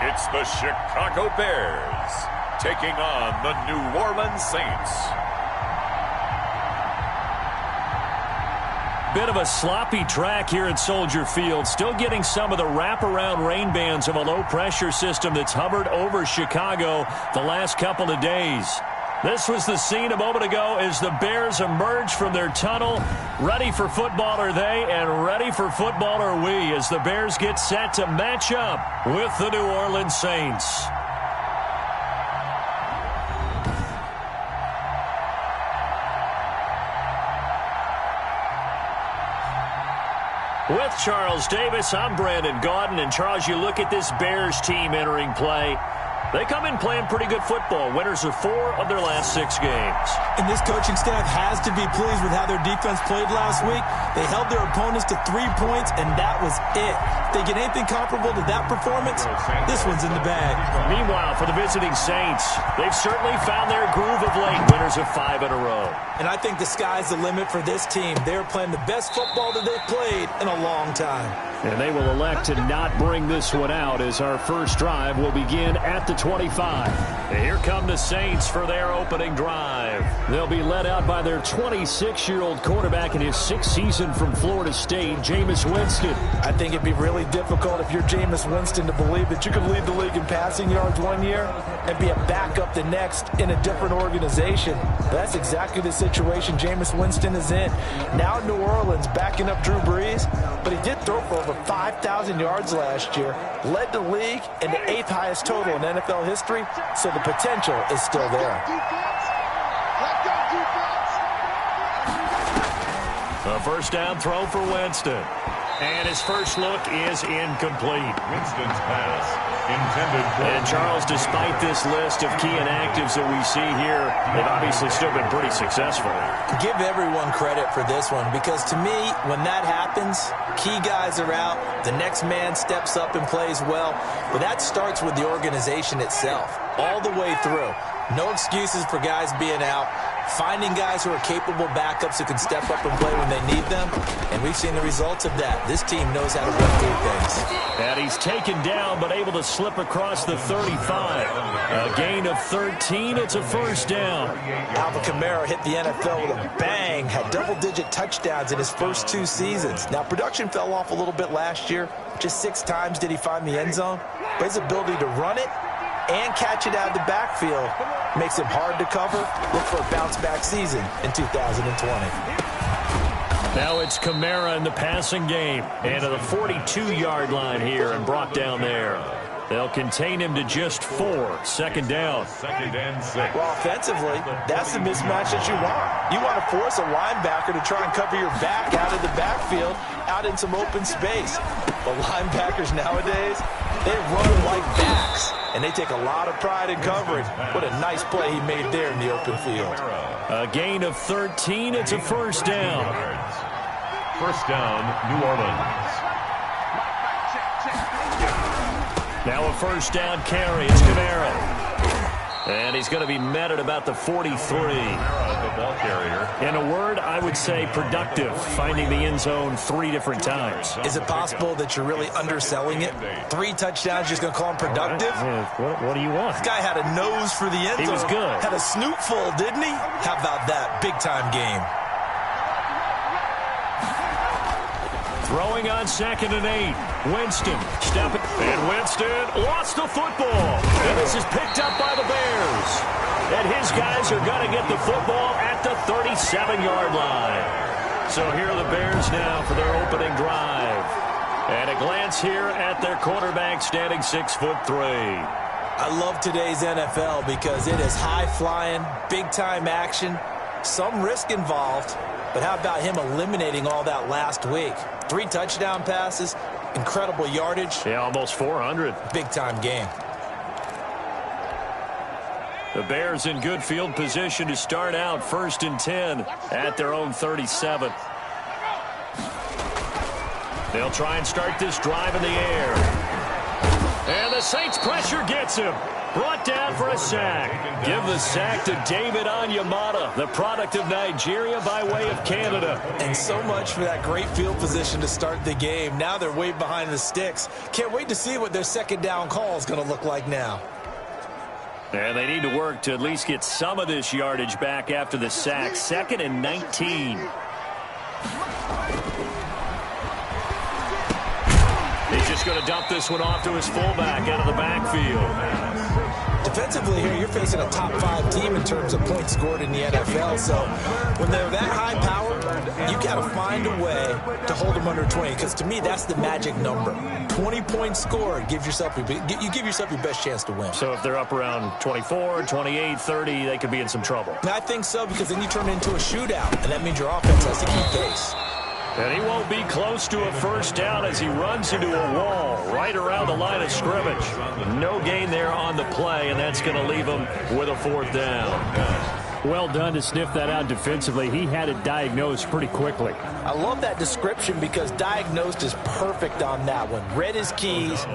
It's the Chicago Bears taking on the New Orleans Saints. Bit of a sloppy track here at Soldier Field. Still getting some of the wraparound rain bands of a low-pressure system that's hovered over Chicago the last couple of days. This was the scene a moment ago as the Bears emerge from their tunnel. Ready for football are they, and ready for football are we as the Bears get set to match up with the New Orleans Saints. With Charles Davis, I'm Brandon Gaudin. And Charles, you look at this Bears team entering play. They come in playing pretty good football. Winners of 4 of their last 6 games. And this coaching staff has to be pleased with how their defense played last week. They held their opponents to 3 points, and that was it. If they get anything comparable to that performance, this one's in the bag. Meanwhile, for the visiting Saints, they've certainly found their groove of late. Winners of 5 in a row. And I think the sky's the limit for this team. They're playing the best football that they've played in a long time. And they will elect to not bring this one out as our first drive will begin at the 25. And here come the Saints for their opening drive. They'll be led out by their 26-year-old quarterback in his 6th season from Florida State, Jameis Winston. I think it'd be really difficult if you're Jameis Winston to believe that you could lead the league in passing yards one year and be a backup the next in a different organization. That's exactly the situation Jameis Winston is in. Now New Orleans backing up Drew Brees, but he did throw for over 5,000 yards last year, led the league in the 8th highest total in NFL history, so the potential is still there. A first down throw for Winston. And his first look is incomplete. Winston's pass intended for... And Charles, despite this list of key inactives that we see here, they've obviously still been pretty successful. Give everyone credit for this one, because to me, when that happens, key guys are out, the next man steps up and plays well, but that starts with the organization itself, all the way through. No excuses for guys being out. Finding guys who are capable backups who can step up and play when they need them. And we've seen the results of that. This team knows how to run through things. And he's taken down but able to slip across the 35. A gain of 13. It's a first down. Alvin Kamara hit the NFL with a bang. Had double-digit touchdowns in his first 2 seasons. Now, production fell off a little bit last year. Just 6 times did he find the end zone. But his ability to run it and catch it out of the backfield makes him hard to cover. Look for a bounce-back season in 2020. Now it's Kamara in the passing game. And to the 42-yard line here and brought down there. They'll contain him to just 4. Second down. 2nd and 6. Well, offensively, that's the mismatch that you want. You want to force a linebacker to try and cover your back out of the backfield, out in some open space. But linebackers nowadays, they run like backs, and they take a lot of pride in coverage. What a nice play he made there in the open field. A gain of 13. It's a first down. First down, New Orleans. Now a first down carry. It's Kamara. And he's going to be met at about the 43. The ball carrier. In a word, I would say productive, finding the end zone 3 different times. Is it possible that you're really underselling it? 3 touchdowns, just going to call him productive? What do you want? This guy had a nose for the end zone. He was good. Had a snoot full, didn't he? How about that? Big-time game. Throwing on 2nd and 8. Winston stepping. And Winston lost the football. And this is picked up by the Bears. And his guys are going to get the football at the 37-yard line. So here are the Bears now for their opening drive. And a glance here at their quarterback standing 6'3". I love today's NFL because it is high-flying, big-time action, some risk involved. But how about him eliminating all that last week? 3 touchdown passes, incredible yardage. Yeah, almost 400. Big-time game. The Bears in good field position to start out 1st and 10 at their own 37. They'll try and start this drive in the air. And the Saints pressure gets him. Brought down for a sack. Give the sack to David Onyemata, the product of Nigeria by way of Canada. And so much for that great field position to start the game. Now they're way behind the sticks. Can't wait to see what their second down call is going to look like now. And they need to work to at least get some of this yardage back after the sack. 2nd and 19. He's just going to dump this one off to his fullback out of the backfield. Defensively here, you're facing a top 5 team in terms of points scored in the NFL. So when they're that high power, you got to find a way to hold them under 20. Because to me, that's the magic number. 20 points scored, you give yourself your best chance to win. So if they're up around 24, 28, 30, they could be in some trouble. I think so, because then you turn it into a shootout, and that means your offense has to keep pace. And he won't be close to a first down as he runs into a wall right around the line of scrimmage. No gain there on the play, and that's going to leave him with a 4th down. Well done to sniff that out defensively. He had it diagnosed pretty quickly. I love that description because diagnosed is perfect on that one. Read his keys,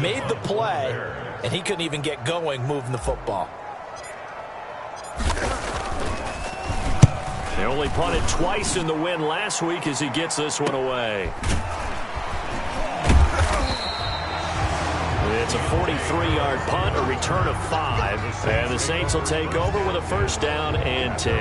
made the play, and he couldn't even get going moving the football. They only punted twice in the win last week as he gets this one away. It's a 43-yard punt, a return of 5, and the Saints will take over with a first down and 10.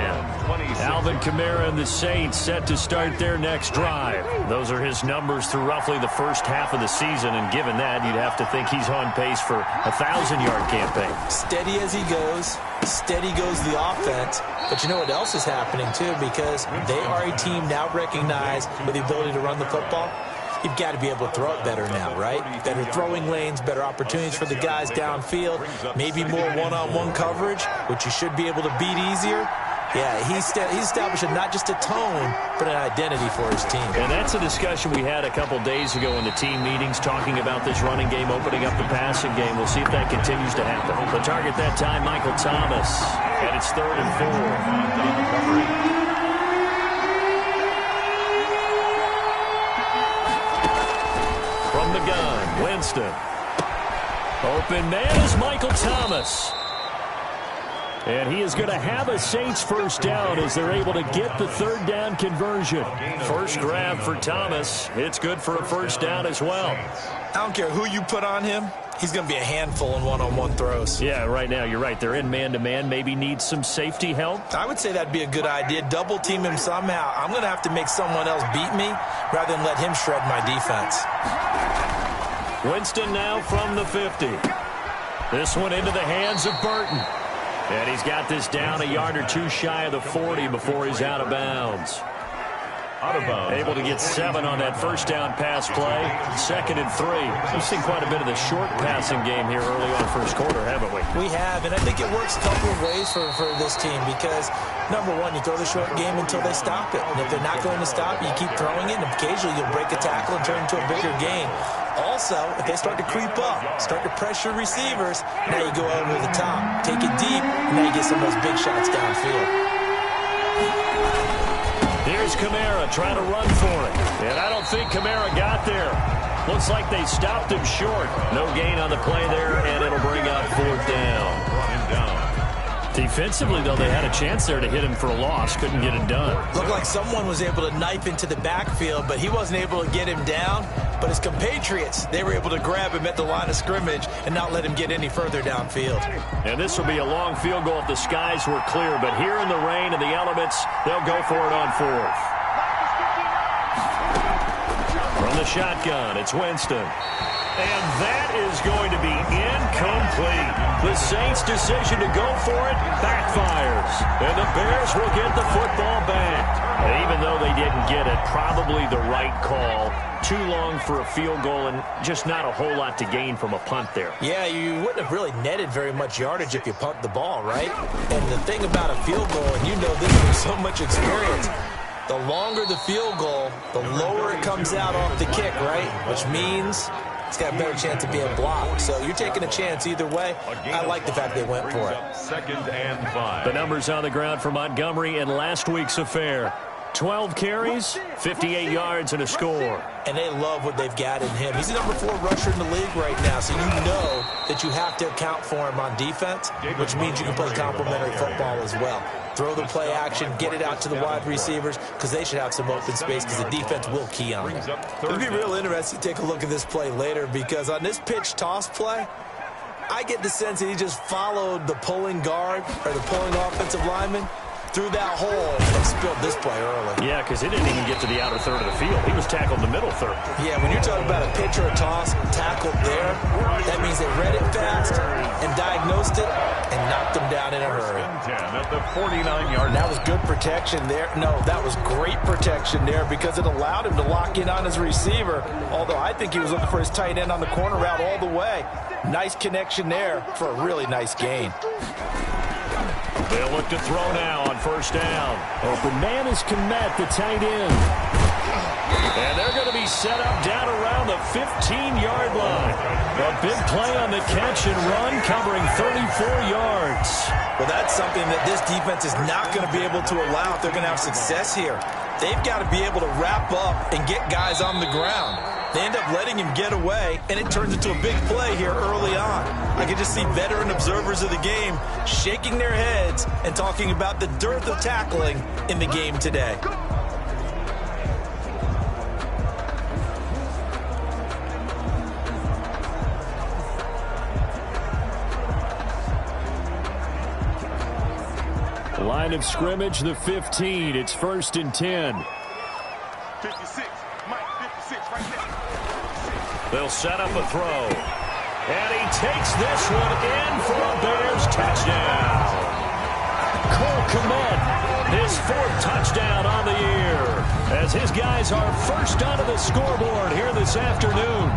Alvin Kamara and the Saints set to start their next drive. Those are his numbers through roughly the first half of the season, and given that, you'd have to think he's on pace for a 1,000-yard campaign. Steady as he goes, steady goes the offense. But you know what else is happening, too, because they are a team now recognized with the ability to run the football. You've got to be able to throw it better now, right? Better throwing lanes, better opportunities for the guys downfield, maybe more one-on-one coverage, which you should be able to beat easier. Yeah, he's establishing not just a tone, but an identity for his team. And that's a discussion we had a couple days ago in the team meetings, talking about this running game, opening up the passing game. We'll see if that continues to happen. The target that time, Michael Thomas. And it's 3rd and 4. From the gun, Winston. Open man is Michael Thomas. And he is going to have a Saints first down as they're able to get the 3rd down conversion. First grab for Thomas. It's good for a first down as well. I don't care who you put on him. He's going to be a handful in one-on-one throws. Yeah, right now, you're right. They're in man-to-man. Maybe need some safety help. I would say that'd be a good idea. Double team him somehow. I'm going to have to make someone else beat me rather than let him shred my defense. Winston now from the 50. This one into the hands of Burton. And he's got this down a yard or two shy of the 40 before he's out of bounds. Able to get 7 on that first down pass play. 2nd and 3. We've seen quite a bit of the short passing game here early on first quarter, haven't we? We have, and I think it works a couple of ways for this team because, number one, you throw the short game until they stop it. And if they're not going to stop it, you keep throwing it, and occasionally you'll break a tackle and turn it into a bigger game. Also, if they start to creep up, start to pressure receivers, now you go over the top, take it deep, and now you get some of those big shots downfield. Here's Kamara trying to run for it. And I don't think Kamara got there. Looks like they stopped him short. No gain on the play there, and it'll bring up 4th down. Defensively, though, they had a chance there to hit him for a loss. Couldn't get it done. Looked like someone was able to knife into the backfield, but he wasn't able to get him down. But his compatriots, they were able to grab him at the line of scrimmage and not let him get any further downfield. And this will be a long field goal if the skies were clear. But here in the rain and the elements, they'll go for it on 4th. From the shotgun, it's Winston. And that is going to be incomplete. The Saints' decision to go for it backfires. And the Bears will get the football back. And even though they didn't get it, probably the right call. Too long for a field goal and just not a whole lot to gain from a punt there. Yeah, you wouldn't have really netted very much yardage if you pumped the ball, right? And the thing about a field goal, and you know this from so much experience, the longer the field goal, the lower it comes out off the kick, right? Which means it's got a better chance of being blocked. So you're taking a chance either way. I like the fact they went for it. 2nd and 5. The numbers on the ground for Montgomery in last week's affair. 12 carries, 58 yards, and a score. And they love what they've got in him. He's the number 4 rusher in the league right now, so you know that you have to account for him on defense, which means you can play complementary football as well. Throw the play action, get it out to the wide receivers, because they should have some open space because the defense will key on them. It'll be real interesting to take a look at this play later, because on this pitch toss play, I get the sense that he just followed the pulling guard or the pulling offensive lineman through that hole and spilled this play early. Yeah, because it didn't even get to the outer third of the field. He was tackled in the middle third. Yeah, when you're talking about a pitch or a toss tackled there, that means they read it fast and diagnosed it and knocked him down in a hurry. At the 49-yard. That was good protection there. No, that was great protection there because it allowed him to lock in on his receiver, although I think he was looking for his tight end on the corner route all the way. Nice connection there for a really nice gain. They'll look to throw now on first down. Open man is Komet, the tight end. And they're going to be set up down around the 15-yard line. A big play on the catch and run, covering 34 yards. Well, that's something that this defense is not going to be able to allow if they're going to have success here. They've got to be able to wrap up and get guys on the ground. They end up letting him get away, and it turns into a big play here early on. I can just see veteran observers of the game shaking their heads and talking about the dearth of tackling in the game today. Line of scrimmage, the 15. It's 1st and 10. 56. Mike, 56 right there. They'll set up a throw. And he takes this one in for a Bears touchdown. Cole Komet, his 4th touchdown on the year, as his guys are first onto the scoreboard here this afternoon.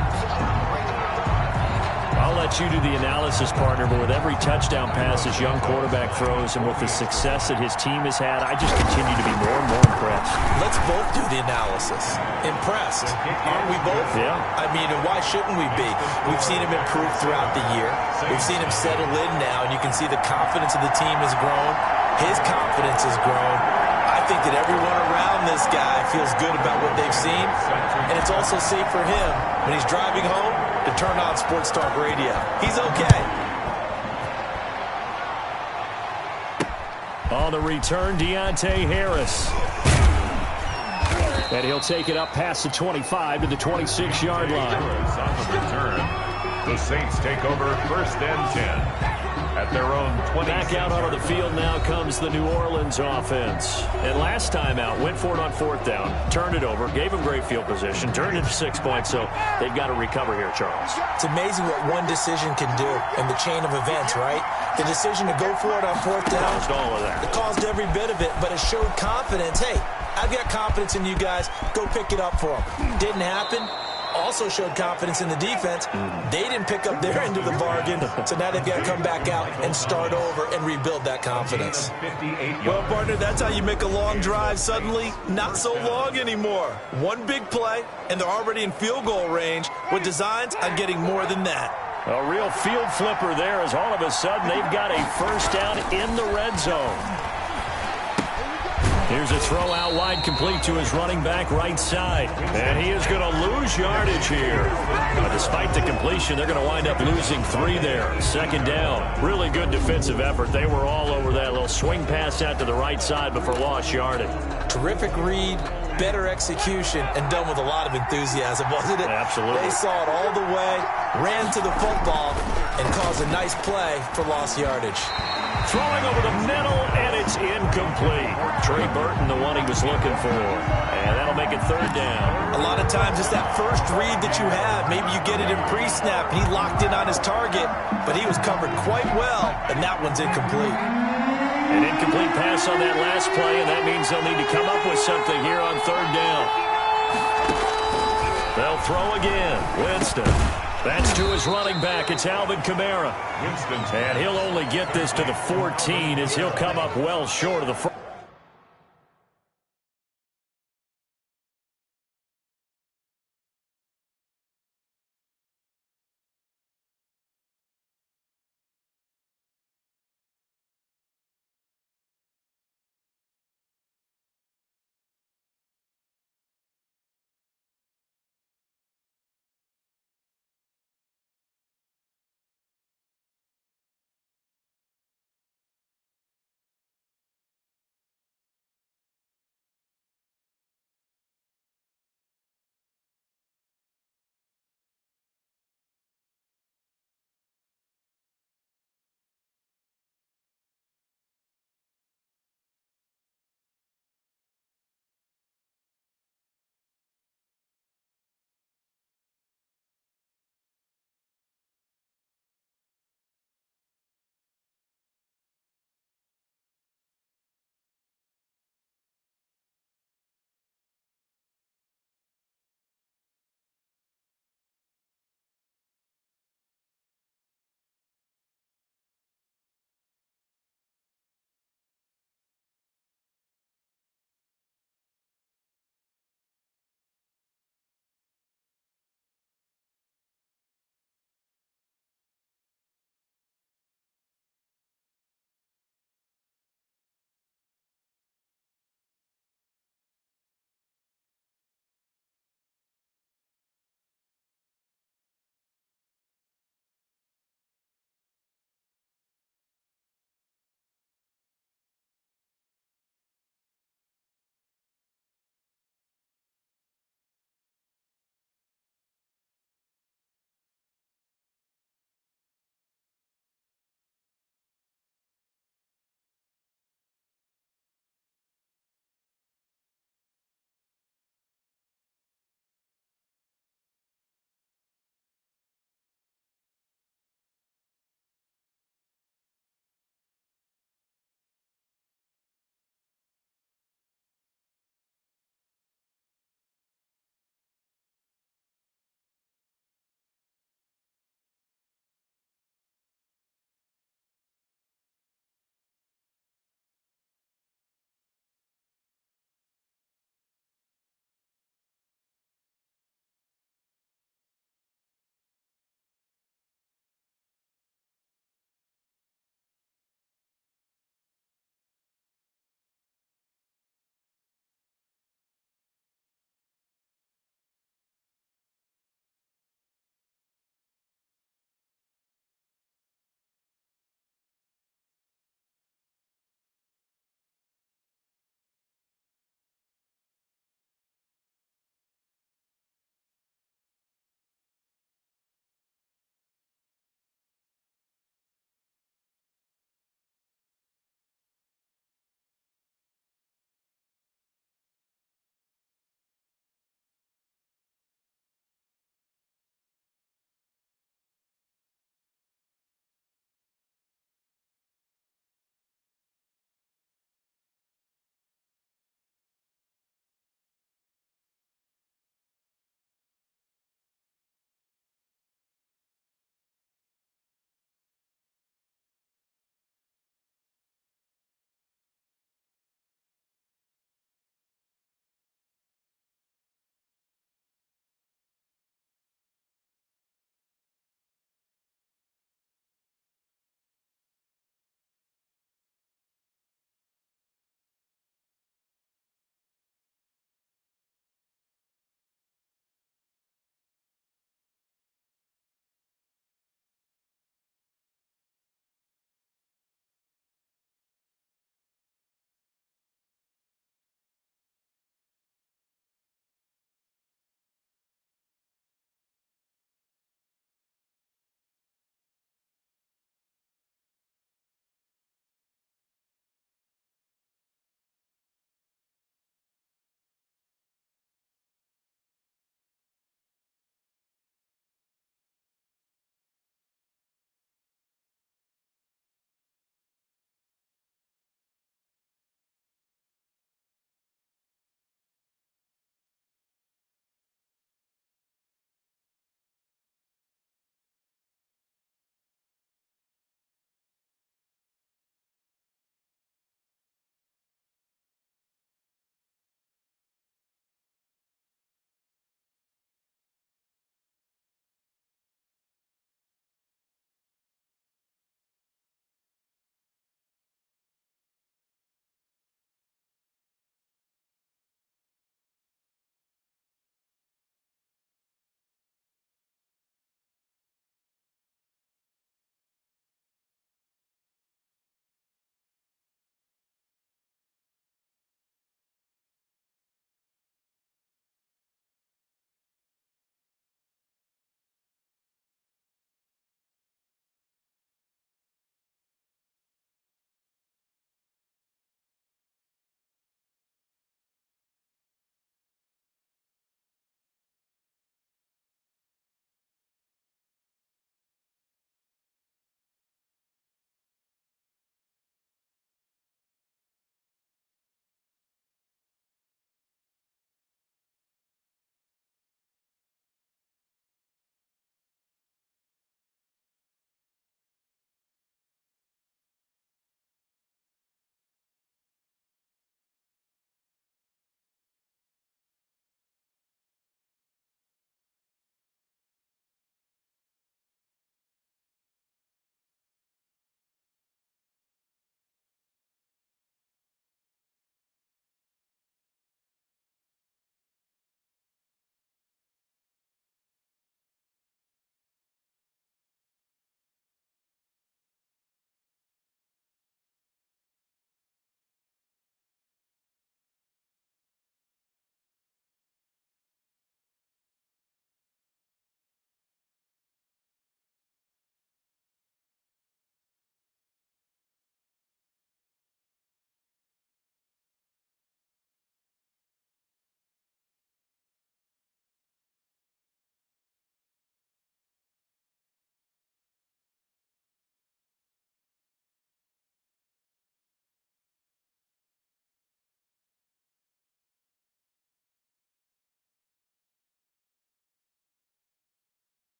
I'll let you do the analysis, partner, but with every touchdown pass his young quarterback throws and with the success that his team has had, I just continue to be more and more impressed. Let's both do the analysis. Impressed. Aren't we both? Yeah. I mean, and why shouldn't we be? We've seen him improve throughout the year. We've seen him settle in now, and you can see the confidence of the team has grown. His confidence has grown. I think that everyone around this guy feels good about what they've seen, and it's also safe for him when he's driving home to turn on Sports Talk Radio. He's okay. On the return, Deontay Harris. And he'll take it up past the 25 to the 26-yard line. On the return, the Saints take over 1st and 10. At their own 20. Back out onto the field now comes the New Orleans offense. And last time out, went for it on 4th down, turned it over, gave them great field position, turned it to 6 points, so they've got to recover here, Charles. It's amazing what one decision can do in the chain of events, right? The decision to go for it on 4th down. Caused all of that. It caused every bit of it, but it showed confidence. Hey, I've got confidence in you guys. Go pick it up for them. Didn't happen. Also showed confidence in the defense. They didn't pick up their end of the bargain, so now they've got to come back out and start over and rebuild that confidence. Well, partner, that's how you make a long drive suddenly not so long anymore. One big play, and they're already in field goal range with designs on getting more than that. A real field flipper there as all of a sudden they've got a first down in the red zone. Here's a throw out wide, complete to his running back right side. And he is going to lose yardage here. But despite the completion, they're going to wind up losing 3 there. 2nd down. Really good defensive effort. They were all over that little swing pass out to the right side before lost yardage. Terrific read, better execution, and done with a lot of enthusiasm, wasn't it? Absolutely. They saw it all the way, ran to the football, and caused a nice play for lost yardage. Throwing over the middle, and it's incomplete. Trey Burton, the one he was looking for. And that'll make it 3rd down. A lot of times it's that first read that you have. Maybe you get it in pre-snap, and he locked in on his target, but he was covered quite well, and that one's incomplete. An incomplete pass on that last play, and that means they'll need to come up with something here on 3rd down. They'll throw again. Winston. That's to his running back. It's Alvin Kamara. And he'll only get this to the 14 as he'll come up well short of the front.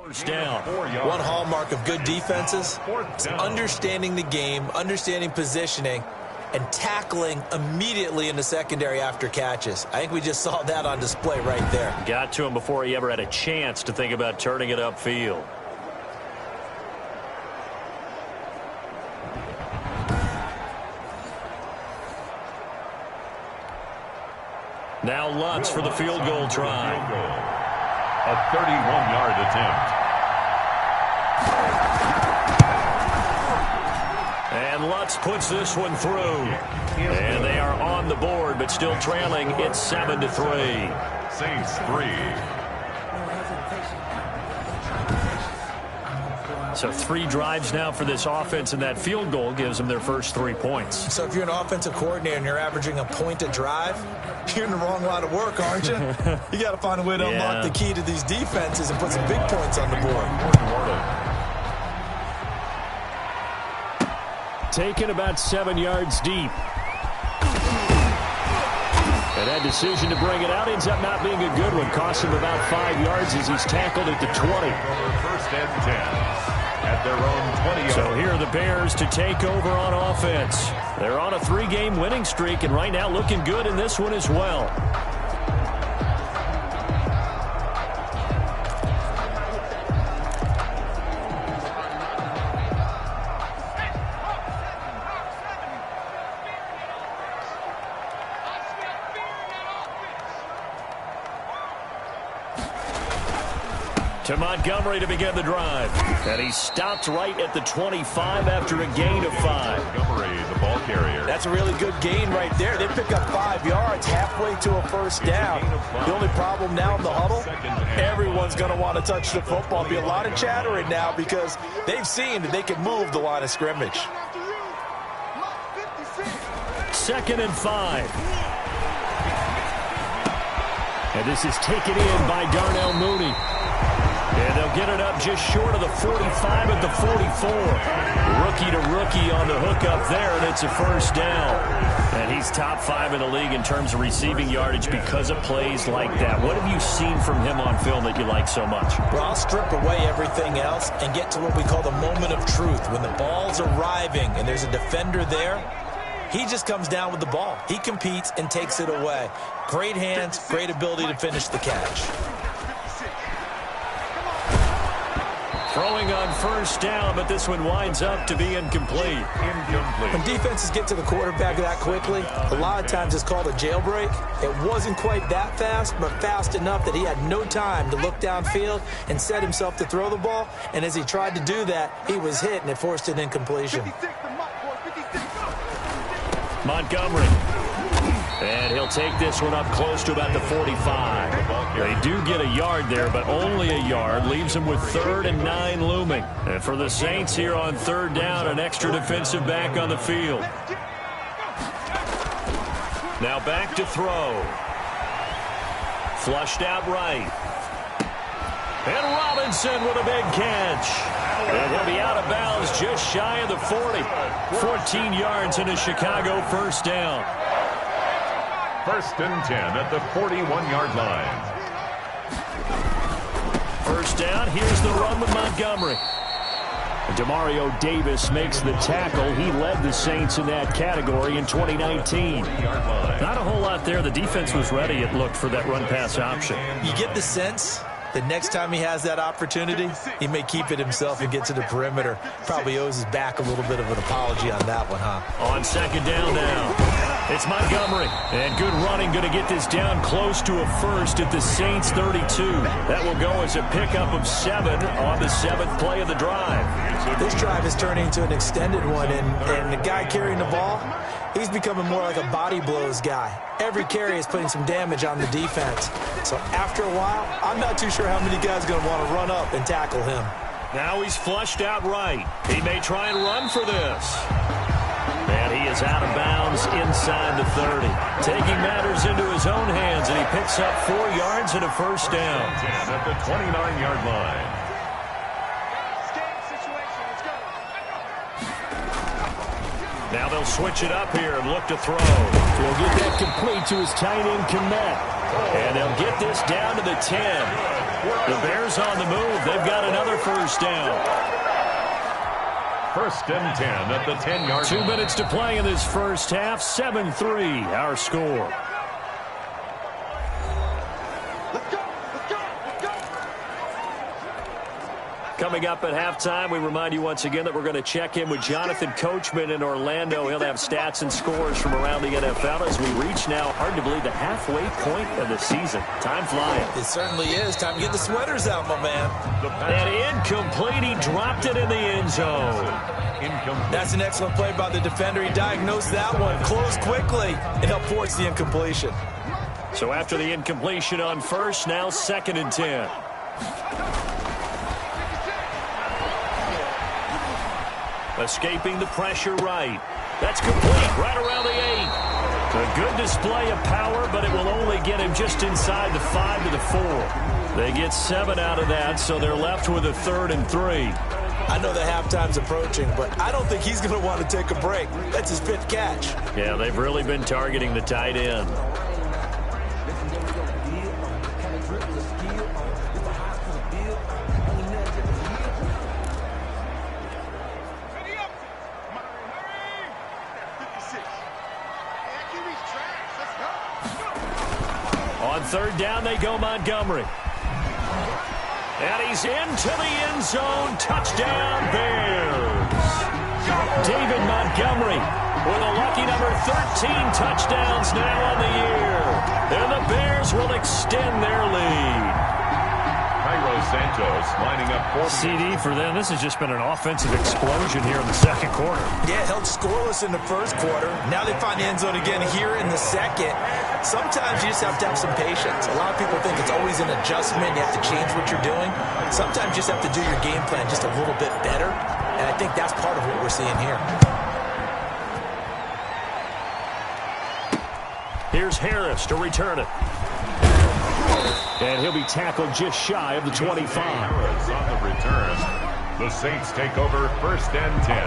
First down. One hallmark of good defenses is understanding the game, understanding positioning, and tackling immediately in the secondary after catches. I think we just saw that on display right there. Got to him before he ever had a chance to think about turning it upfield. Now Lutz for the field goal try. A 31-yard attempt. And Lutz puts this one through. And they are on the board, but still trailing. It's 7-3. Saints 3. So 3 drives now for this offense, and that field goal gives them their first 3 points. So if you're an offensive coordinator and you're averaging a point a drive, you're in the wrong line of work, aren't you? You got to find a way to unlock the key to these defenses and put some big points on the board. Taken about 7 yards deep. And that decision to bring it out ends up not being a good one. Costs him about 5 yards as he's tackled at the 20. First and 10. At their own 20. So here are the Bears to take over on offense. They're on a 3-game winning streak, and right now looking good in this one as well. To Montgomery to begin the drive. And he stopped right at the 25 after a gain of 5. Montgomery, the ball carrier. That's a really good gain right there. They pick up 5 yards halfway to a first down. The only problem now in the huddle, everyone's going to want to touch the football. There'll be a lot of chattering now because they've seen that they can move the line of scrimmage. 2nd and 5. And this is taken in by Darnell Mooney. And they'll get it up just short of the 45 at the 44. Rookie to rookie on the hook up there, and it's a first down. And he's top 5 in the league in terms of receiving yardage because of plays like that. What have you seen from him on film that you like so much? Well, I'll strip away everything else and get to what we call the moment of truth. When the ball's arriving and there's a defender there, he just comes down with the ball. He competes and takes it away. Great hands, great ability to finish the catch. Throwing on first down, but this one winds up to be incomplete. When defenses get to the quarterback that quickly, a lot of times it's called a jailbreak. It wasn't quite that fast, but fast enough that he had no time to look downfield and set himself to throw the ball. And as he tried to do that, he was hit, and it forced an incompletion. Montgomery. And he'll take this one up close to about the 45. They do get a yard there, but only a yard. Leaves them with 3rd and 9 looming. And for the Saints here on 3rd down, an extra defensive back on the field. Now back to throw. Flushed out right. And Robinson with a big catch. And he'll be out of bounds just shy of the 40. 14 yards in a Chicago first down. 1st and 10 at the 41-yard line. First down, here's the run with Montgomery. Demario Davis makes the tackle. He led the Saints in that category in 2019. Not a whole lot there. The defense was ready, it looked, for that run-pass option. You get the sense that next time he has that opportunity, he may keep it himself and get to the perimeter. Probably owes his back a little bit of an apology on that one, huh? On 2nd down now. It's Montgomery. And good running, going to get this down close to a first at the Saints 32. That will go as a pickup of 7 on the 7th play of the drive. This drive is turning into an extended one, and the guy carrying the ball, he's becoming more like a body blows guy. Every carry is putting some damage on the defense. So after a while, I'm not too sure how many guys are going to want to run up and tackle him. Now he's flushed out right. He may try and run for this. And he is out of bounds inside the 30. Taking matters into his own hands, and he picks up 4 yards and a first down. At the 29-yard line. Now they'll switch it up here and look to throw. He'll get that complete to his tight end, Kmet. And they'll get this down to the 10. The Bears on the move. They've got another first down. First and 10 at the 10-yard line. 2 minutes to play in this first half. 7-3 our score. Coming up at halftime, we remind you once again that we're going to check in with Jonathan Coachman in Orlando. He'll have stats and scores from around the NFL as we reach now, hard to believe, the halfway point of the season. Time flying. It certainly is. Time to get the sweaters out, my man. And incomplete. He dropped it in the end zone. That's an excellent play by the defender. He diagnosed that one, closed quickly, and helped force the incompletion. So after the incompletion on first, now 2nd and 10. Escaping the pressure right. That's complete, right around the 8. A good display of power, but it will only get him just inside the 5 to the 4. They get 7 out of that, so they're left with a 3rd and 3. I know the halftime's approaching, but I don't think he's going to want to take a break. That's his 5th catch. Yeah, they've really been targeting the tight end. On 3rd down, they go Montgomery. And he's into the end zone. Touchdown, Bears. David Montgomery with a lucky number 13 touchdowns now on the year. And the Bears will extend their lead. Santos lining up for CD for them. This has just been an offensive explosion here in the 2nd quarter. Yeah, held scoreless in the 1st quarter. Now they find the end zone again here in the 2nd. Sometimes you just have to have some patience. A lot of people think it's always an adjustment. You have to change what you're doing. Sometimes you just have to do your game plan just a little bit better. And I think that's part of what we're seeing here. Here's Harris to return it. And he'll be tackled just shy of the 25. Harris on the return. The Saints take over 1st and 10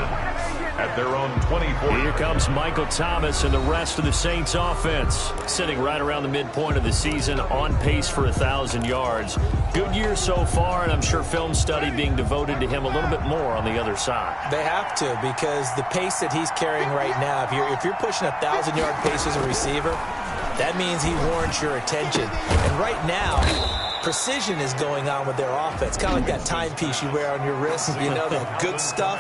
at their own 24. Here comes Michael Thomas and the rest of the Saints offense. Sitting right around the midpoint of the season, on pace for 1,000 yards. Good year so far, and I'm sure film study being devoted to him a little bit more on the other side. They have to, because the pace that he's carrying right now, if you're pushing 1,000-yard pace as a receiver, that means he warrants your attention. And right now, precision is going on with their offense. Kind of like that timepiece you wear on your wrist. You know, that good stuff.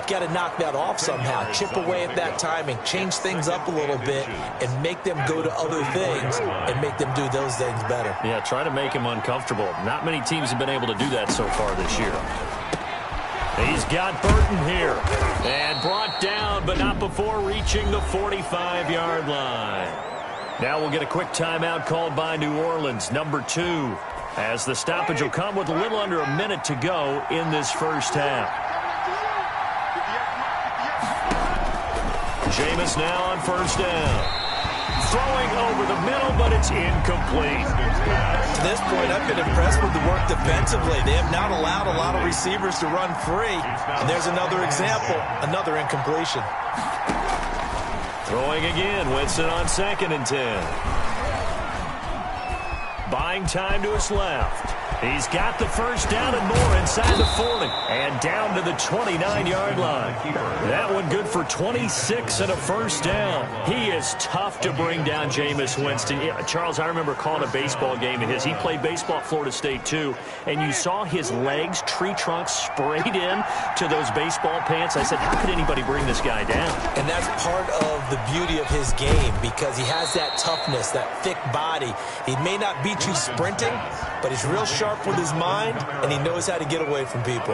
Got to knock that off somehow. Chip away at that timing. Change things up a little bit and make them go to other things and make them do those things better. Yeah, try to make him uncomfortable. Not many teams have been able to do that so far this year. He's got Burton here. And brought down, but not before reaching the 45-yard line. Now we'll get a quick timeout called by New Orleans, number 2, as the stoppage will come with a little under a minute to go in this first half. Jameis now on 1st down. Throwing over the middle, but it's incomplete. To this point, I've been impressed with the work defensively. They have not allowed a lot of receivers to run free. And there's another example, another incompletion. Throwing again, Winston on 2nd and 10. Buying time to his left. He's got the first down and more inside the 40. And down to the 29-yard line. That one good for 26 and a first down. He is tough to bring down, Jameis Winston. Yeah, Charles, I remember calling a baseball game of his. He played baseball at Florida State, too. And you saw his legs, tree trunks sprayed in to those baseball pants. I said, how could anybody bring this guy down? And that's part of the beauty of his game, because he has that toughness, that thick body. He may not beat you sprinting, but he's real sharp with his mind, and he knows how to get away from people.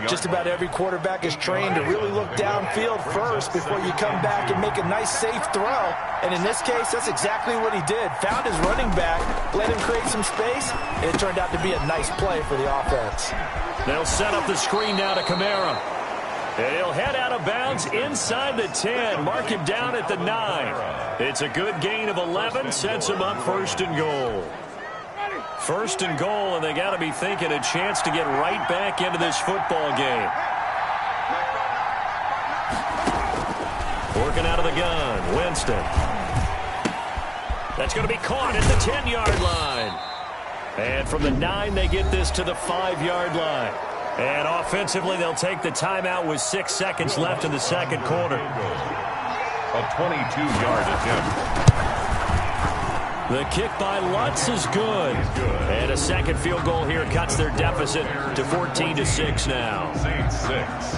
Just about every quarterback is trained to really look downfield first before you come back and make a nice, safe throw. And in this case, that's exactly what he did. Found his running back, let him create some space, and it turned out to be a nice play for the offense. They'll set up the screen now to Kamara. And he'll head out of bounds inside the 10. Mark him down at the 9. It's a good gain of 11. Sets him up 1st and goal. 1st and goal, and they got to be thinking a chance to get right back into this football game. Working out of the gun, Winston. That's going to be caught at the 10-yard line. And from the 9, they get this to the 5-yard line. And offensively, they'll take the timeout with 6 seconds left in the second quarter. A 22-yard attempt. The kick by Lutz is good. And a second field goal here cuts their deficit to 14-6 now. Saints 6.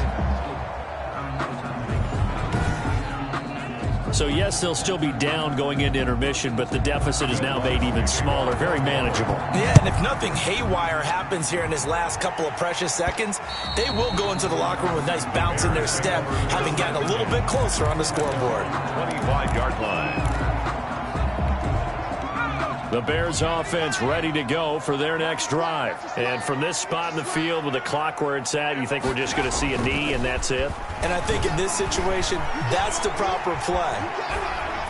So, yes, they'll still be down going into intermission, but the deficit is now made even smaller, very manageable. Yeah, and if nothing haywire happens here in his last couple of precious seconds, they will go into the locker room with a nice bounce in their step, having gotten a little bit closer on the scoreboard. 25-yard line. The Bears offense ready to go for their next drive. And from this spot in the field with the clock where it's at, you think we're just going to see a knee and that's it? And I think in this situation, that's the proper play.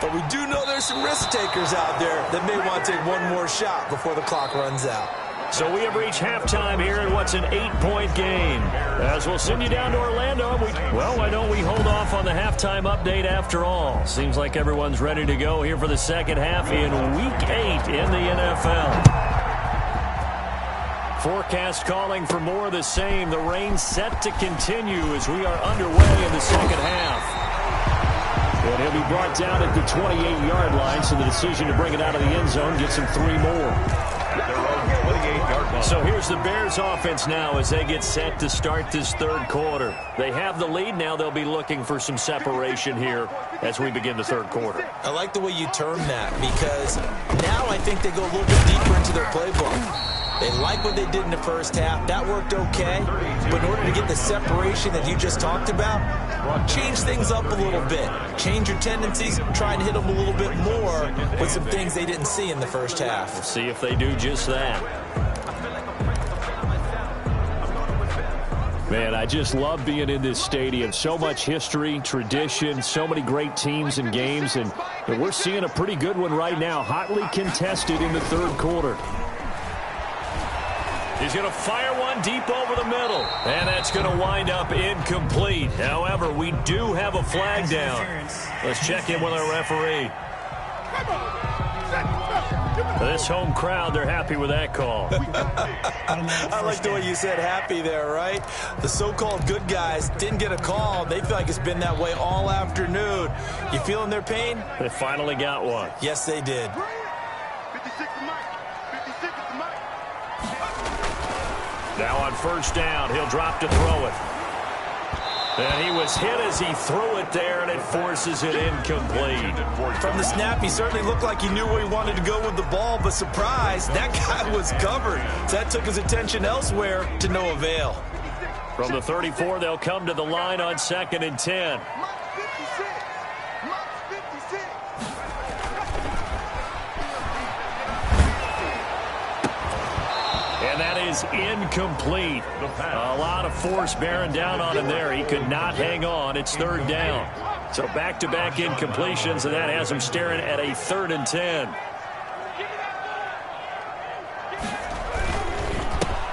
But we do know there's some risk takers out there that may want to take one more shot before the clock runs out. So we have reached halftime here in what's an 8-point game. As we'll send you down to Orlando. Well, why don't we hold off on the halftime update after all? Seems like everyone's ready to go here for the second half in Week 8 in the NFL. Forecast calling for more of the same. The rain set to continue as we are underway in the second half. And he'll be brought down at the 28-yard line, so the decision to bring it out of the end zone gets him 3 more. So here's the Bears offense now as they get set to start this third quarter. They have the lead. Now they'll be looking for some separation here as we begin the third quarter. I like the way you term that because now I think they go a little bit deeper into their playbook. They like what they did in the first half. That worked okay. But in order to get the separation that you just talked about, change things up a little bit. Change your tendencies. Try and hit them a little bit more with some things they didn't see in the first half. We'll see if they do just that. Man, I just love being in this stadium. So much history, tradition, so many great teams and games. And we're seeing a pretty good one right now. Hotly contested in the third quarter. He's going to fire one deep over the middle. And that's going to wind up incomplete. However, we do have a flag down. Let's check in with our referee. This home crowd, they're happy with that call. I like the way you said happy there, right? The so-called good guys didn't get a call. They feel like it's been that way all afternoon. You feeling their pain? They finally got one. Yes, they did. 56 to Mike. 56 to Mike. Now on first down, he'll drop to throw it. And he was hit as he threw it there, and it forces it incomplete. From the snap, he certainly looked like he knew where he wanted to go with the ball, but surprise, that guy was covered. So that took his attention elsewhere to no avail. From the 34, they'll come to the line on 2nd and 10. Mike 56. Mike 56. And that is incomplete. A lot of force bearing down on him there. He could not hang on. It's 3rd down. So back-to-back incompletions, and that has him staring at a 3rd and 10.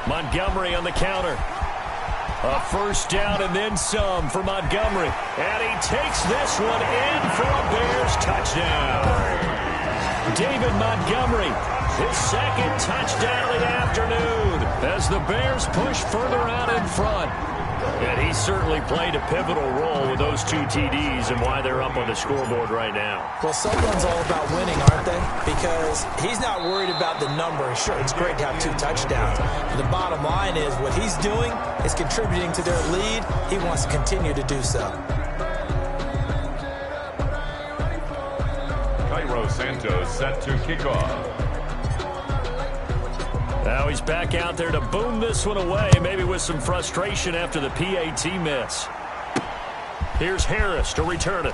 Montgomery on the counter. A first down and then some for Montgomery. And he takes this one in for a Bears touchdown. David Montgomery, his 2nd touchdown of the afternoon as the Bears push further out in front. And he certainly played a pivotal role with those 2 TDs and why they're up on the scoreboard right now. Well, someone's all about winning, aren't they? Because he's not worried about the number. Sure, it's great to have 2 touchdowns. But the bottom line is what he's doing is contributing to their lead. He wants to continue to do so. Cairo Santos set to kick off. Now he's back out there to boom this one away, maybe with some frustration after the PAT miss. Here's Harris to return it.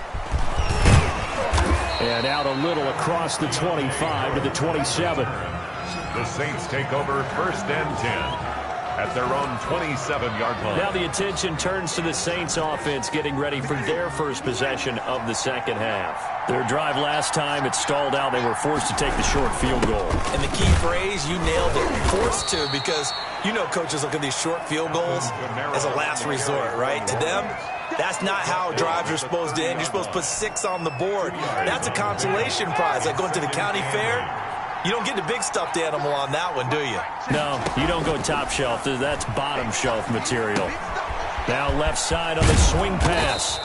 And out a little across the 25 to the 27. The Saints take over 1st and 10 at their own 27-yard line. Now the attention turns to the Saints offense getting ready for their first possession of the second half. Their drive last time, it stalled out. They were forced to take the short field goal. And the key phrase, you nailed it, forced to, because you know coaches look at these short field goals as a last resort, right? To them, That's not how drives are supposed to end. You're supposed to put 6 on the board. That's a consolation prize, like going to the county fair. You don't get the big stuffed animal on that one, do you? No, you don't go top shelf. That's bottom shelf material. Now left side on the swing pass.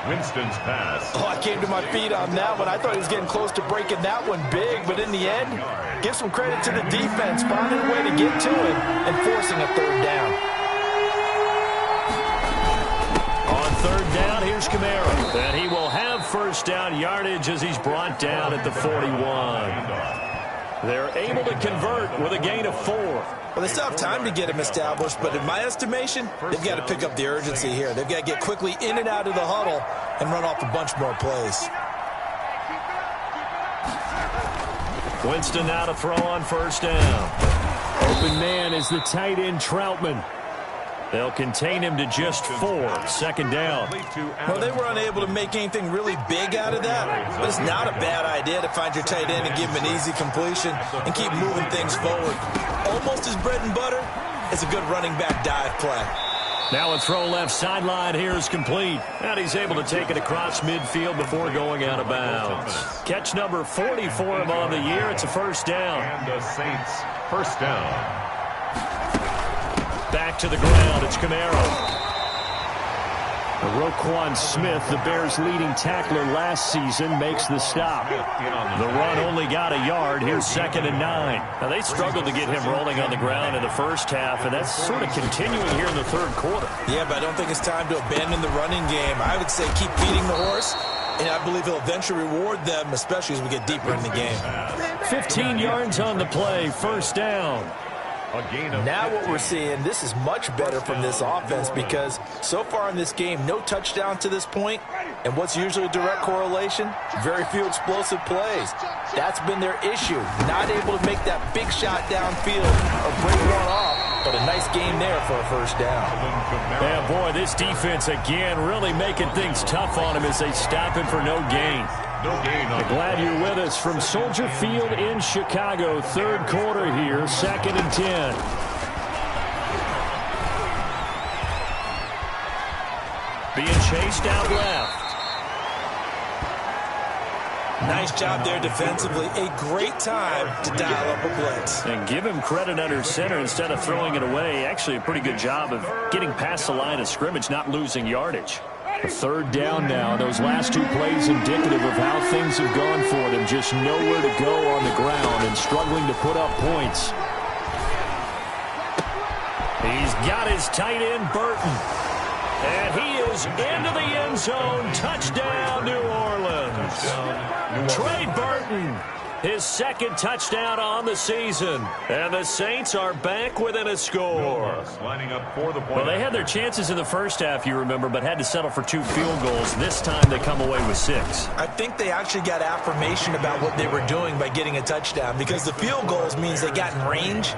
Winston's pass. Oh, I came to my feet on that one. I thought he was getting close to breaking that one big, but in the end, give some credit to the defense, finding a way to get to it and forcing a third down. On third down, here's Camaro. And he will have first down yardage as he's brought down at the 41. They're able to convert with a gain of 4. Well, they still have time to get him established, but in my estimation, they've got to pick up the urgency here. They've got to get quickly in and out of the huddle and run off a bunch more plays. Winston now to throw on first down. Open man is the tight end Troutman. They'll contain him to just 4. Second down. Well, they were unable to make anything really big out of that, but it's not a bad idea to find your tight end and give him an easy completion and keep moving things forward. Almost his bread and butter is a good running back dive play. Now a throw left sideline here is complete. And he's able to take it across midfield before going out of bounds. Catch number 40 for him on the year. It's a first down. And the Saints, first down. Back to the ground, it's Camaro. Roquan Smith, the Bears' leading tackler last season, makes the stop. The run only got a yard. Here's 2nd and 9. Now, they struggled to get him rolling on the ground in the first half, and that's sort of continuing here in the third quarter. Yeah, but I don't think it's time to abandon the running game. I would say keep feeding the horse, and I believe he'll eventually reward them, especially as we get deeper in the game. 15 yards on the play, first down. Now what we're seeing, this is much better from this offense because so far in this game, no touchdown to this point, and what's usually a direct correlation? Very few explosive plays. That's been their issue, not able to make that big shot downfield or break one off, but a nice game there for a first down. Yeah, boy, this defense again really making things tough on him as they stop him for no gain. Glad you're with us from Soldier Field in Chicago. Third quarter here, 2nd and 10. Being chased out left. Nice job there defensively. A great time to dial up a blitz. And give him credit under center instead of throwing it away. Actually, a pretty good job of getting past the line of scrimmage, not losing yardage. A third down now. Those last 2 plays indicative of how things have gone for them. Just nowhere to go on the ground and struggling to put up points. He's got his tight end, Burton. And he is into the end zone. Touchdown, New Orleans. Trey Burton, his 2nd touchdown on the season. And the Saints are back within a score. Lining up for the point. Well, they had their chances in the first half, you remember, but had to settle for 2 field goals. This time they come away with 6. I think they actually got affirmation about what they were doing by getting a touchdown because the field goals means they got in range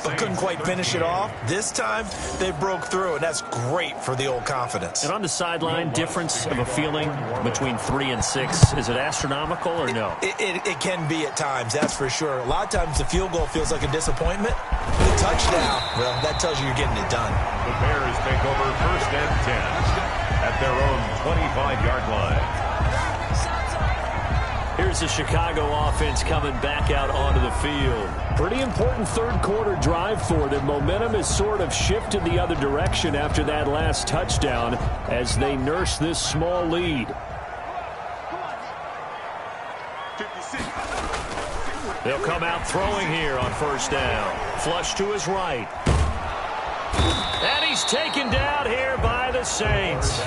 but couldn't quite finish it off. This time, they broke through, and that's great for the old confidence. And on the sideline, difference of a feeling between 3 and 6, is it astronomical or no? It can be at times, that's for sure. A lot of times the field goal feels like a disappointment. The touchdown, well, that tells you you're getting it done. The Bears take over 1st and 10 at their own 25-yard line. Here's the Chicago offense coming back out onto the field. Pretty important third quarter drive for them. Momentum has sort of shifted the other direction after that last touchdown as they nurse this small lead. 56. They'll come out throwing here on first down. Flush to his right. And he's taken down here by the Saints.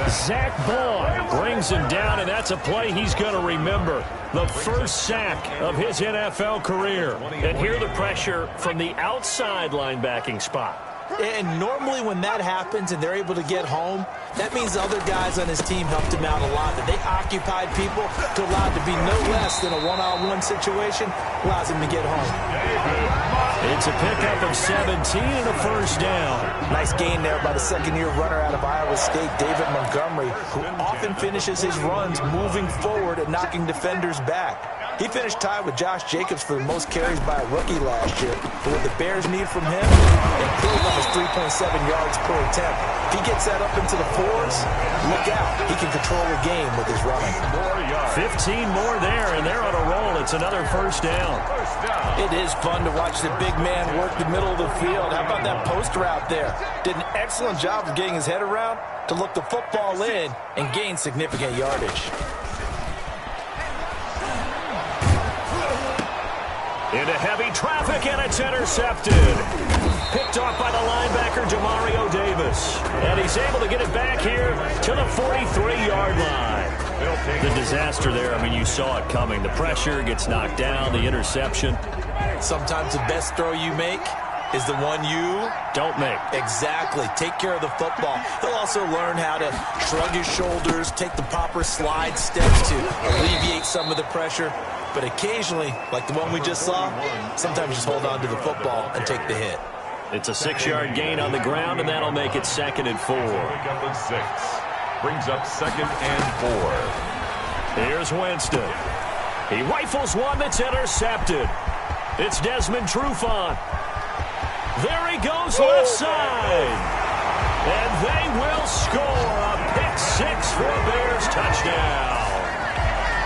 Zach Boyd brings him down, and that's a play he's going to remember. The first sack of his NFL career. And here the pressure from the outside linebacking spot. And normally when that happens and they're able to get home, that means the other guys on his team helped him out a lot. That they occupied people to allow it to be no less than a one-on-one situation, allows him to get home. It's a pickup of 17 and a first down. Nice gain there by the second-year runner out of Iowa State, David Montgomery, who often finishes his runs moving forward and knocking defenders back. He finished tied with Josh Jacobs for the most carries by a rookie last year. But what the Bears need from him, improve on his 3.7 yards per attempt. If he gets that up into the 4s, look out. He can control the game with his running. 15 more there, and they're on a roll. It's another first down. It is fun to watch the big man work the middle of the field. How about that post route there? Did an excellent job of getting his head around to look the football in and gain significant yardage. Into heavy traffic, and it's intercepted. Picked off by the linebacker, Demario Davis. And he's able to get it back here to the 43-yard line. The disaster there, I mean, you saw it coming. The pressure gets knocked down, the interception. Sometimes the best throw you make is the one you don't make. Exactly. Take care of the football. He'll also learn how to shrug his shoulders, take the proper slide steps to alleviate some of the pressure. But occasionally, like the one we just saw, sometimes just hold on to the football and take the hit. It's a 6-yard gain on the ground, and that'll make it 2nd and 4. Brings up 2nd and 4. Here's Winston. He rifles one that's intercepted. It's Desmond Trufant. There he goes left side. And they will score a pick-6 for a Bears touchdown.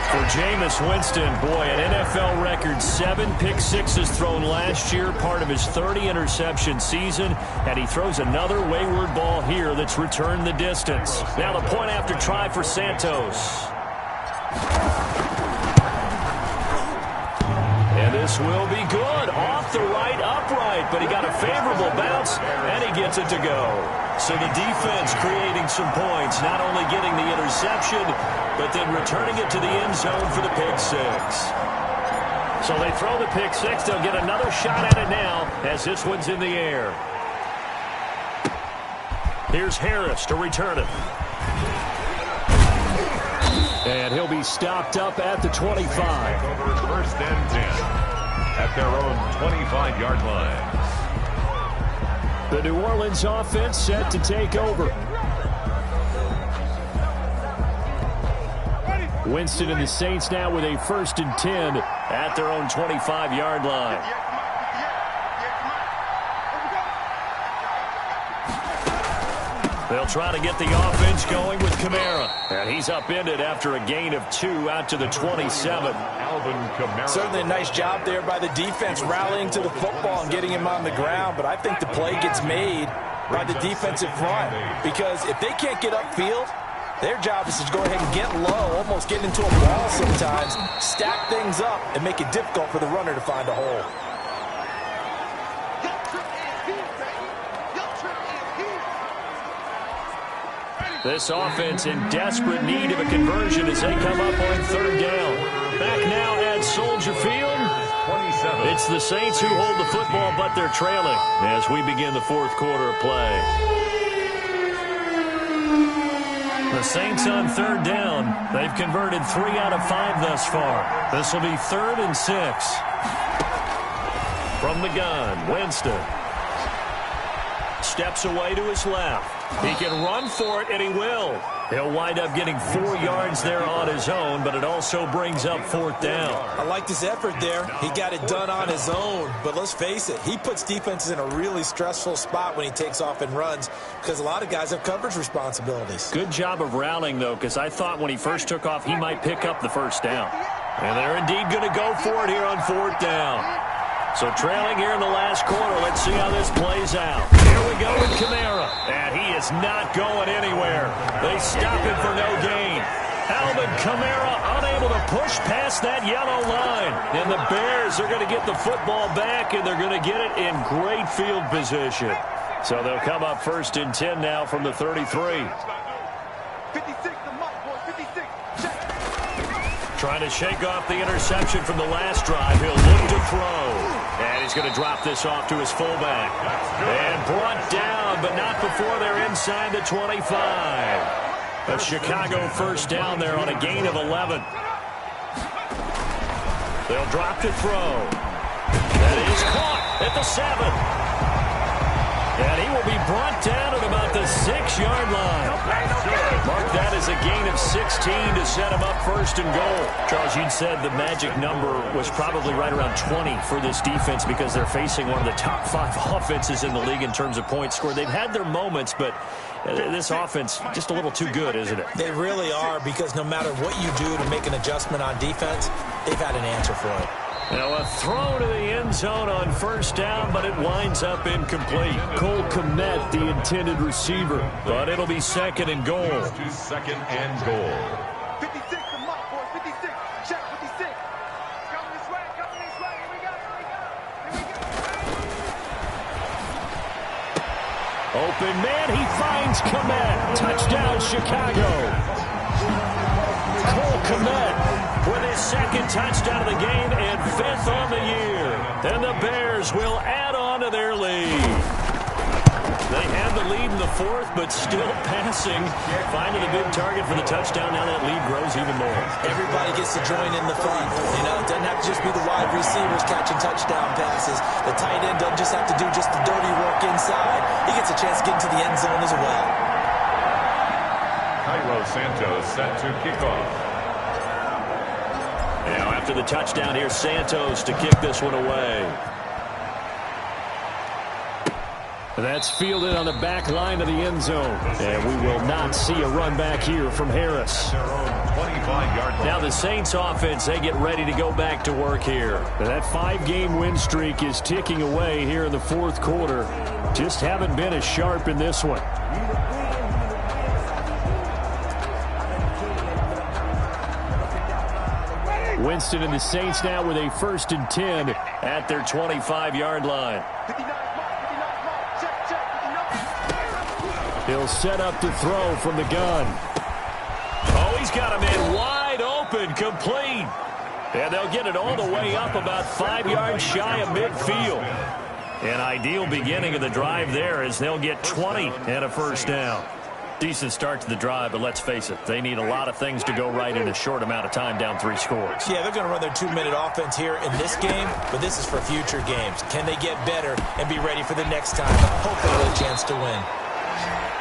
For Jameis Winston, boy, an NFL record 7 pick-6s thrown last year, part of his 30-interception season, and he throws another wayward ball here that's returned the distance. Now the point after try for Santos. And this will be good. Off the right upright, but he got a favorable bounce, and he gets it to go. So the defense creating some points, not only getting the interception, but then returning it to the end zone for the pick-6. So they throw the pick-6. They'll get another shot at it now as this one's in the air. Here's Harris to return it. And he'll be stopped up at the 25. 1st and 10 at their own 25-yard line. The New Orleans offense set to take over. Winston and the Saints now with a 1st and 10 at their own 25-yard line. They'll try to get the offense going with Kamara. And he's upended after a gain of 2 out to the 27. Alvin Kamara. Certainly a nice job there by the defense rallying to the football and getting him on the ground. But I think the play gets made by the defensive front. Because if they can't get upfield, their job is to go ahead and get low, almost get into a ball sometimes, stack things up, and make it difficult for the runner to find a hole. This offense in desperate need of a conversion as they come up on 3rd down. Back now at Soldier Field. 27. It's the Saints who hold the football, but they're trailing as we begin the 4th quarter of play. The Saints on 3rd down. They've converted 3 out of 5 thus far. This will be 3rd and 6. From the gun, Winston. Steps away to his left. He can run for it, and he will. He'll wind up getting 4 yards there on his own, but it also brings up 4th down. I liked his effort there. He got it done on his own. But let's face it, he puts defenses in a really stressful spot when he takes off and runs because a lot of guys have coverage responsibilities. Good job of rallying, though, because I thought when he first took off, he might pick up the 1st down. And they're indeed going to go for it here on 4th down. So trailing here in the last quarter, let's see how this plays out. Here we go with Kamara. And he is not going anywhere. They stop him for no gain. Alvin Kamara unable to push past that yellow line. And the Bears are going to get the football back, and they're going to get it in great field position. So they'll come up 1st and 10 now from the 33. 56, the mark, boy, 56. Trying to shake off the interception from the last drive. He'll look to throw. And he's going to drop this off to his fullback. And brought down, but not before they're inside the 25. A Chicago 1st down there on a gain of 11. They'll drop to throw. That is caught at the 7. And he will be brought down at about the 6-yard line. Mark that as a gain of 16 to set him up first and goal. Charles, you'd said the magic number was probably right around 20 for this defense because they're facing one of the top 5 offenses in the league in terms of points scored. They've had their moments, but this offense just a little too good, isn't it? They really are, because no matter what you do to make an adjustment on defense, they've had an answer for it. Now a throw to the end zone on first down, but it winds up incomplete. Cole Kmet, the intended receiver. But it'll be second and goal. To second and goal. 56, the mark, boys. 56. Check 56. Coming this way. Coming this way. Here we go. Here we go. Open man, he finds Kmet. Touchdown, Chicago. Cole Kmet with his second touchdown of the game and 5th on the year. And the Bears will add on to their lead. They had the lead in the 4th, but still passing. Finding the big target for the touchdown. Now that lead grows even more. Everybody gets to join in the fun. You know, it doesn't have to just be the wide receivers catching touchdown passes. The tight end doesn't just have to do just the dirty work inside. He gets a chance to get into the end zone as well. Cairo Santos set to kick off. Now after the touchdown, here's Santos to kick this one away. That's fielded on the back line of the end zone. And we will not see a run back here from Harris. Their own 25-yard line. Now the Saints offense, they get ready to go back to work here. That 5-game win streak is ticking away here in the 4th quarter. Just haven't been as sharp in this one. Winston and the Saints now with a 1st and 10 at their 25-yard line. 59, check. He'll set up to throw from the gun. Oh, he's got him in wide open, complete. And they'll get it all the way up about 5 yards shy of midfield. An ideal beginning of the drive there as they'll get 20 and a first down. Decent start to the drive, but let's face it, they need a lot of things to go right in a short amount of time, down 3 scores. Yeah, they're going to run their 2-minute offense here in this game, but this is for future games. Can they get better and be ready for the next time? Hopefully a chance to win.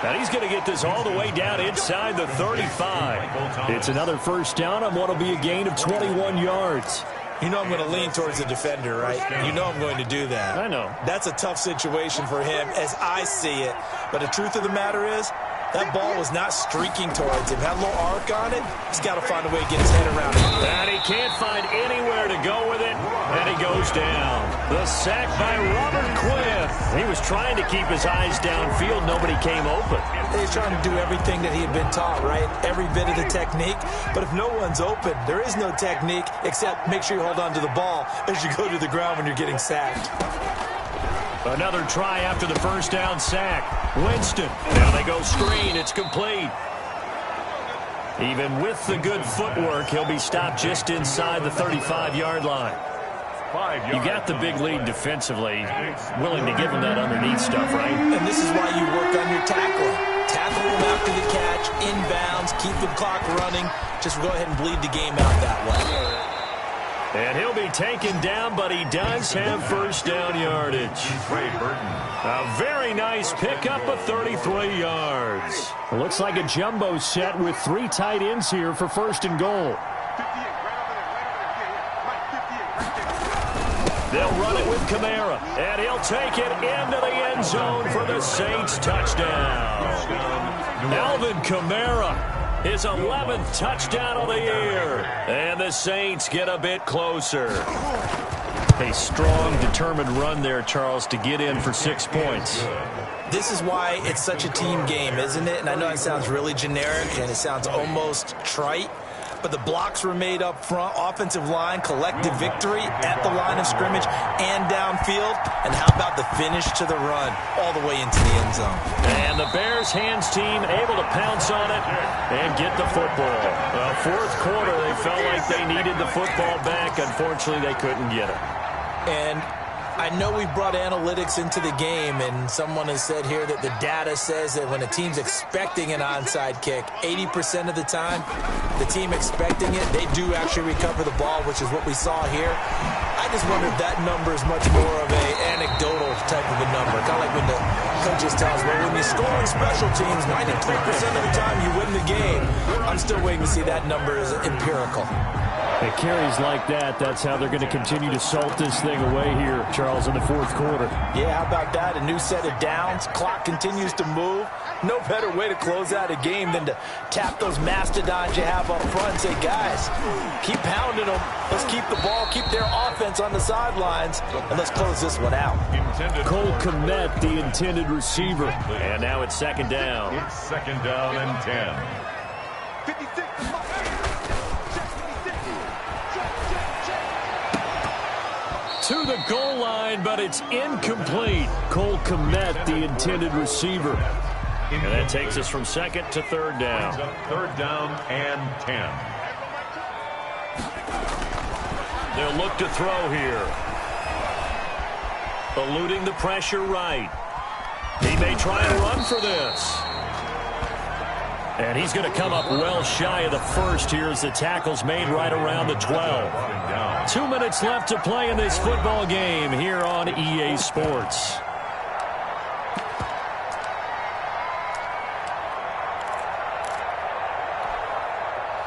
And he's going to get this all the way down inside the 35. It's another first down on what will be a gain of 21 yards. You know I'm going to lean towards the defender, right? You know I'm going to do that. I know. That's a tough situation for him as I see it. But the truth of the matter is, that ball was not streaking towards him. Had a little arc on it. He's got to find a way to get his head around it. And he can't find anywhere to go with it. And he goes down. The sack by Robert Quinn. He was trying to keep his eyes downfield. Nobody came open. He's trying to do everything that he had been taught, right? Every bit of the technique. But if no one's open, there is no technique except make sure you hold on to the ball as you go to the ground when you're getting sacked. Another try after the first down sack. Winston. Now they go screen. It's complete. Even with the good footwork, he'll be stopped just inside the 35-yard line. You got the big lead defensively. Willing to give him that underneath stuff, right? And this is why you work on your tackling. Tackle him after the catch, inbounds, keep the clock running. Just go ahead and bleed the game out that way. And he'll be taken down, but he does have first down yardage. A very nice pickup of 33 yards. It looks like a jumbo set with 3 tight ends here for first and goal. 58, right over there, right over there. Yeah, Mike, 58, right there. They'll run it with Kamara, and he'll take it into the end zone for the Saints touchdown. Alvin Kamara. His 11th touchdown of the year. And the Saints get a bit closer. A strong, determined run there, Charles, to get in for 6 points. This is why it's such a team game, isn't it? And I know it sounds really generic and it sounds almost trite, but the blocks were made up front, offensive line, collective victory at the line of scrimmage and downfield. And how about the finish to the run all the way into the end zone? And the Bears hands team able to pounce on it and get the football. Well, 4th quarter, they felt like they needed the football back. Unfortunately, they couldn't get it. And I know we brought analytics into the game, and someone has said here that the data says that when a team's expecting an onside kick, 80% of the time, the team expecting it, they do actually recover the ball, which is what we saw here. I just wonder if that number is much more of an anecdotal type of a number. Kind of like when the coaches tell us, well, when you score on special teams, 93% of the time you win the game. I'm still waiting to see that number is empirical. It carries like that. That's how they're going to continue to salt this thing away here, Charles, in the fourth quarter. Yeah, how about that? A new set of downs. Clock continues to move. No better way to close out a game than to tap those mastodons you have up front and say, guys, keep pounding them. Let's keep the ball, keep their offense on the sidelines, and let's close this one out. Cole Kmet, the intended receiver. And now it's second down. It's second down and 10. 56. To the goal line, but it's incomplete. Cole Kmet, the intended receiver. And that takes us from second to third down. Third down and 10. They'll look to throw here. Eluding the pressure right. He may try and run for this. And he's going to come up well shy of the first here as the tackle's made right around the 12. 2 minutes left to play in this football game here on EA Sports.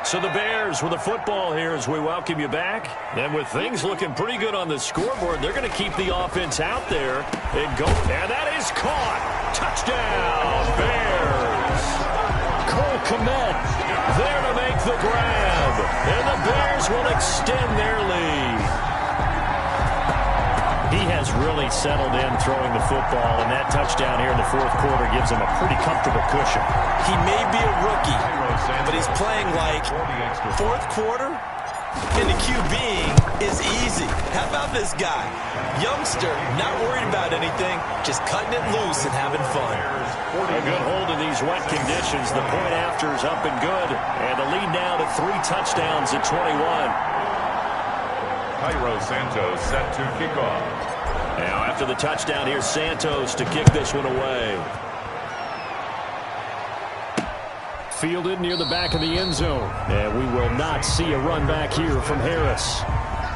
So the Bears with the football here as we welcome you back. And with things looking pretty good on the scoreboard, they're going to keep the offense out there and go. And that is caught. Touchdown, Bears. Cole Kmet There to make the grab. And the Bears will extend their lead. He has really settled in throwing the football, and that touchdown here in the fourth quarter gives him a pretty comfortable cushion. He may be a rookie, but he's playing like fourth quarter, and the QBing is easy. How about this guy? Youngster, not worried about anything, just cutting it loose and having fun. A good hold of these wet conditions. The point after is up and good, and the lead now to 3 touchdowns at 21. Cairo Santos set to kick off. Now after the touchdown, here's Santos to kick this one away. fielded near the back of the end zone. And we will not see a run back here from Harris.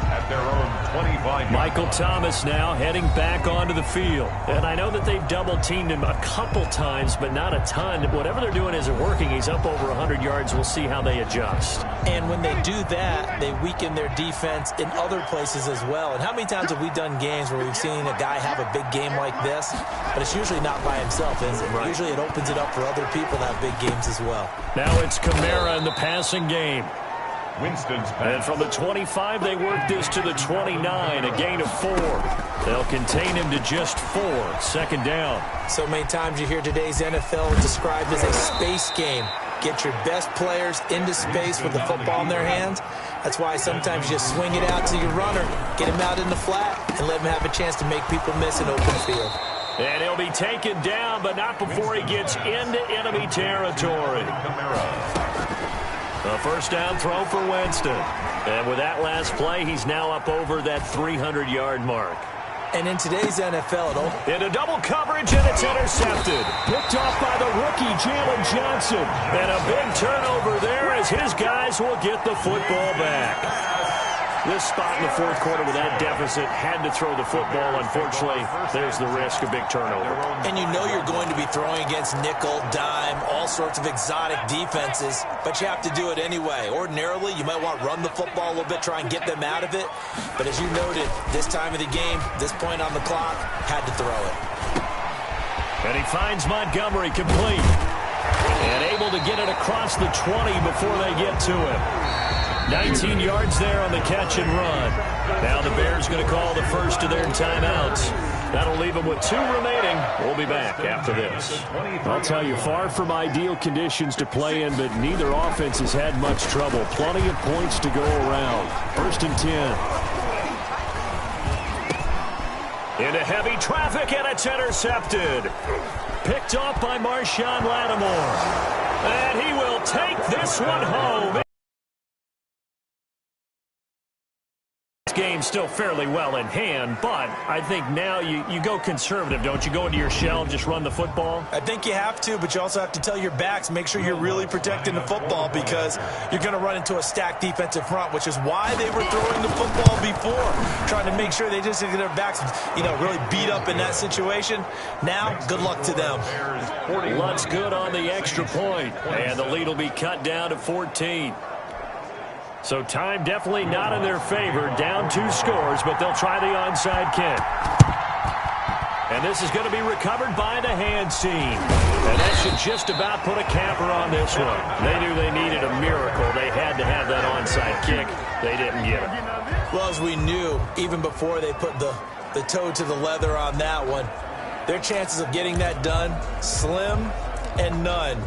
At their own 25. Michael Thomas now heading back onto the field. And I know that they've double-teamed him a couple times, but not a ton. Whatever they're doing isn't working. He's up over 100 yards. We'll see how they adjust. And when they do that, they weaken their defense in other places as well. And how many times have we done games where we've seen a guy have a big game like this, but it's usually not by himself, is it? Right. Usually it opens it up for other people to have big games as well. Now it's Kamara in the passing game. Winston's pass. And from the 25, they work this to the 29, a gain of 4. They'll contain him to just 4, second down. So many times you hear today's NFL described as a space game. Get your best players into space with the football in their hands. That's why sometimes you just swing it out to your runner, get him out in the flat, and let him have a chance to make people miss an open field. And he'll be taken down, but not before he gets into enemy territory. A first down throw for Winston. And with that last play, he's now up over that 300-yard mark. And in today's NFL, into double coverage, and it's intercepted. Picked off by the rookie, Jalen Johnson. And a big turnover there as his guys will get the football back. This spot in the fourth quarter with that deficit had to throw the football. Unfortunately, there's the risk of big turnover. And you know you're going to be throwing against nickel, dime, all sorts of exotic defenses, but you have to do it anyway. Ordinarily, you might want to run the football a little bit, try and get them out of it. But as you noted, this time of the game, this point on the clock, had to throw it. And he finds Montgomery complete. And able to get it across the 20 before they get to him. 19 yards there on the catch and run. Now the Bears going to call the first of their timeouts. That'll leave them with 2 remaining. We'll be back after this. I'll tell you, far from ideal conditions to play in, but neither offense has had much trouble. Plenty of points to go around. First and 10. Into heavy traffic, and it's intercepted. Picked off by Marshawn Lattimore. And he will take this one home. Game game's still fairly well in hand, but I think now you go conservative, don't you? Go into your shell, just run the football? I think you have to, but you also have to tell your backs, make sure you're really protecting the football because you're going to run into a stacked defensive front, which is why they were throwing the football before, trying to make sure they just get their backs, really beat up in that situation. Now, good luck to them. Luck's good on the extra point, and the lead will be cut down to 14. So time definitely not in their favor. Down 2 scores, but they'll try the onside kick. And this is going to be recovered by the hands team. And that should just about put a capper on this one. They knew they needed a miracle. They had to have that onside kick. They didn't get it. Well, as we knew, even before they put the toe to the leather on that one, their chances of getting that done, slim and none.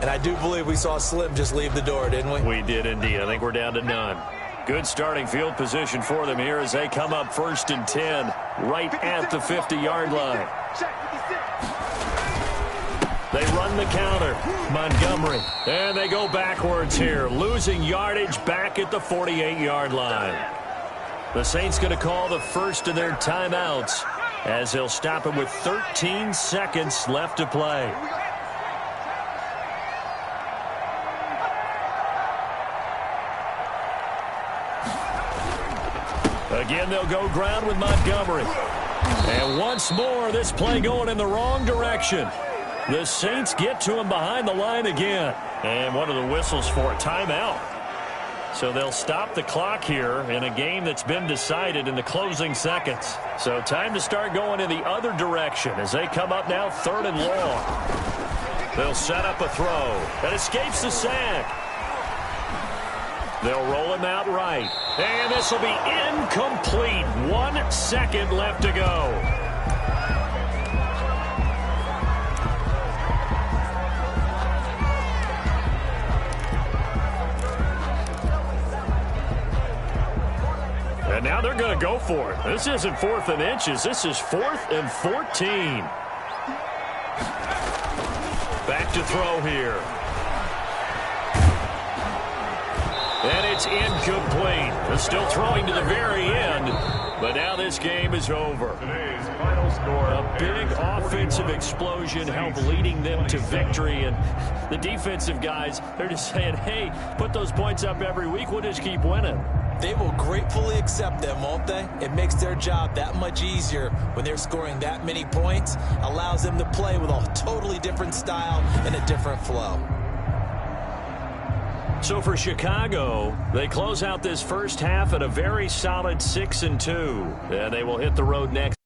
And I do believe we saw Slim just leave the door, didn't we? We did indeed. I think we're down to none. Good starting field position for them here as they come up 1st and 10, right at the 50-yard line. They run the counter. Montgomery. And they go backwards here, losing yardage back at the 48-yard line. The Saints going to call the first of their timeouts as they'll stop it with 13 seconds left to play. Again, they'll go ground with Montgomery. And once more, this play going in the wrong direction. The Saints get to him behind the line again. And one of the whistles for a timeout. So they'll stop the clock here in a game that's been decided in the closing seconds. So time to start going in the other direction as they come up now 3rd and long. They'll set up a throw that escapes the sack. They'll roll him out right. And this will be incomplete. 1 second left to go. And now they're going to go for it. This isn't 4th and inches. This is 4th and 14. Back to throw here. And it's incomplete. They're still throwing to the very end, but now this game is over. Today's final score. A big offensive explosion helped leading them to victory, and the defensive guys, they're just saying, hey, put those points up every week, we'll just keep winning. They will gratefully accept them, won't they? It makes their job that much easier when they're scoring that many points, allows them to play with a totally different style and a different flow. So for Chicago, they close out this first half at a very solid 6-2, and they will hit the road next.